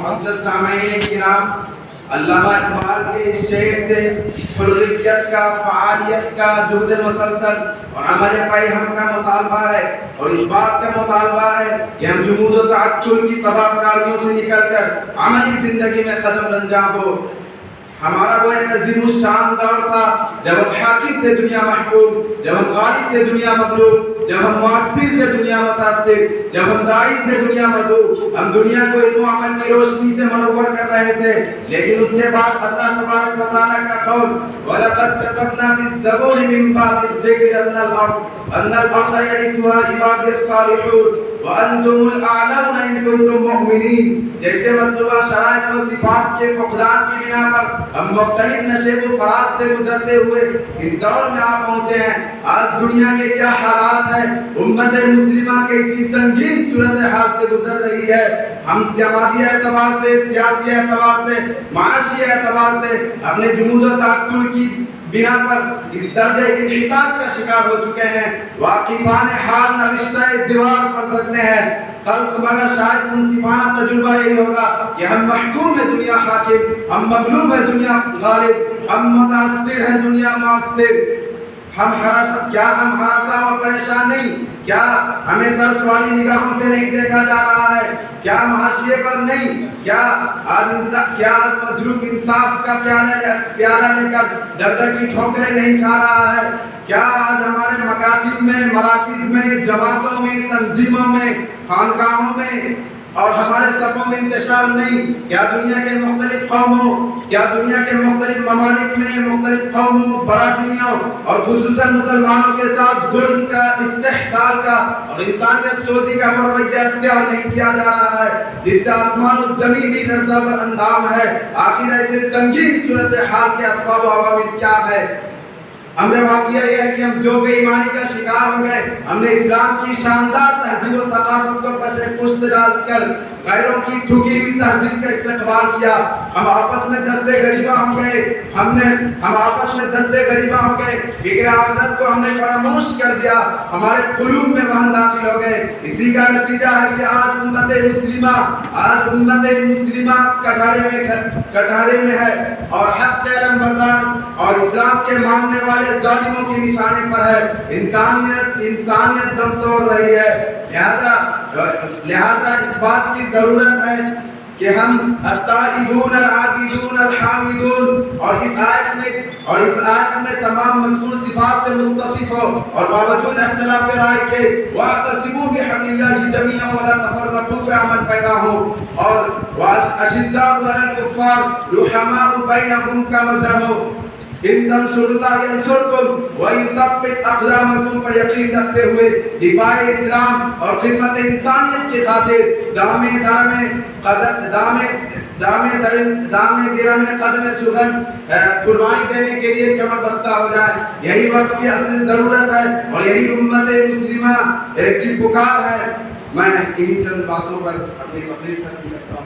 معزز سامعین کرام، علامہ اقبال کے اس شعر سے حریت کا، فعالیت کا، جہد مسلسل اور عمل پیہم کا مطالبہ ہے، اور اس بات کا مطالبہ ہے کہ ہم جمود و تعطل کی تباہ کاریوں سے نکل کر عملی زندگی میں قدم رنجاں ہو۔ ہمارا وہ ایک عظیم الشان دور تھا جب ہم حاکم تھے دنیا محکوم، جب ہم غالب تھے دنیا مغلوب، جب ہم مؤثر تھے دنیا متاثر، جب ہم داعی تھے دنیا مدعو، ہم دنیا کو علم و عمل کی روشنی سے منور کر رہے تھے۔ لیکن اس کے بعد اللہ تبارک و تعالیٰ کا قول وَلَقَدْ كَتَبْنَا فِي الزَّبُورِ مِن بَعْدِ الذِّكْرِ أَنَّ الْأَرْضَ يَرِثُهَا عِبَادِيَ الصَّالِحُونَ وَأَنْتُمُ الْأَعْلَوْنَ إِن كُنتُم مُّؤْمِنِينَ۔ جیسے مطلوبہ شرائط و صفات کے فقدان کی بنا پر ہم مختلف نشیب و فراز سے گزرتے ہوئے اس دور میں آ پہنچے ہیں۔ آج دنیا کے کیا حالات ہیں، امت مسلمہ کے اسی سنگین صورتحال سے گزر رہی ہے۔ ہم سماجی اعتبار سے، سیاسی اعتبار سے، معاشی اعتبار سے اپنے جمود و تعطل کی بنا پر اس درجہ انحطاط کا شکار ہو چکے ہیں۔ واقفان حال نوشتہ دیوار پڑھ سکتے ہیں، کل تمہارا شاید منصفانہ تجربہ یہی ہوگا کہ ہم محکوم ہے دنیا حاکم، ہم مغلوب ہے دنیا غالب، ہم متاثر ہے دنیا مؤثر۔ ہم ہراساں و پریشان نہیں؟ کیا ہمیں ترس والی نگاہوں سے نہیں دیکھا جا رہا ہے؟ کیا معاشیے پر نہیں؟ کیا آج مظلوم انصاف کا پیالہ لے کر در در کی ٹھوکریں نہیں کھا رہا ہے؟ کیا آج ہمارے مکاتب میں، مراکز میں، جماعتوں میں، تنظیموں میں، خانقاہوں میں اور ہمارے صفوں میں انتشار نہیں؟ کیا دنیا کے مختلف قوموں، کیا دنیا کے مختلف ممالک میں مختلف قوموں، برادریوں اور خصوصاً مسلمانوں کے ساتھ ظلم کا، استحصال کا اور انسانیت سوزی کا رویہ اختیار نہیں کیا جا رہا ہے، جس سے آسمان و زمین بھی لرزہ بر اندام ہے؟ آخر ایسے سنگین صورتحال کے اسباب و عوامل کیا ہے؟ امر واقعہ یہ ہے کہ ہم ذوب ایمانی کا شکار ہو گئے۔ ہم نے اسلام کی شاندار تہذیب و ثقافت کو پس پشت ڈال کر غیروں کی تھوکی ہوئی تہذیب کا استقبال کیا۔ ہم آپس میں دستے غریبہ ہو گئے، ہم آپس میں دستے غریبہ ہو گئے، فکر آخرت کو ہم نے فراموش کر دیا، ہمارے قلوب میں وہن داخل ہو گئے۔ اسی کا نتیجہ ہے کہ آج امت مسلمہ کٹھارے میں ہے اور حق کے علمبردار اور اسلام کے ماننے والے ظالموں کی نشانی پر ہے۔ انسانیت دم توڑ رہی ہے۔ لہذا اس بات کی ضرورت ہے کہ ہم التائبون العابدون الحامدون اور اس آیت میں تمام مذکور صفات سے متصف ہو اور باوجود اختلاف رائے کے واعتصموا بحبل اللہ جميعا ولا تفرقوا پہ عمل پیدا ہو، اور اشداء علی الکفار رحماء بینکم کا مظہر ہو۔ ان تنصروا اللہ ینصرکم ویثبت اقدامکم پر یقین رکھتے ہوئے دفاع اسلام اور خدمت انسانیت کی خاطر دامے درم قدم سخن قربانی دینے کے لیے کمر بستہ ہو جائے۔ یہی وقت کی اصل ضرورت ہے اور یہی امت مسلمہ کی پکار ہے۔ میں انہی چند باتوں پر اپنی تقریر ختم کرتا ہوں۔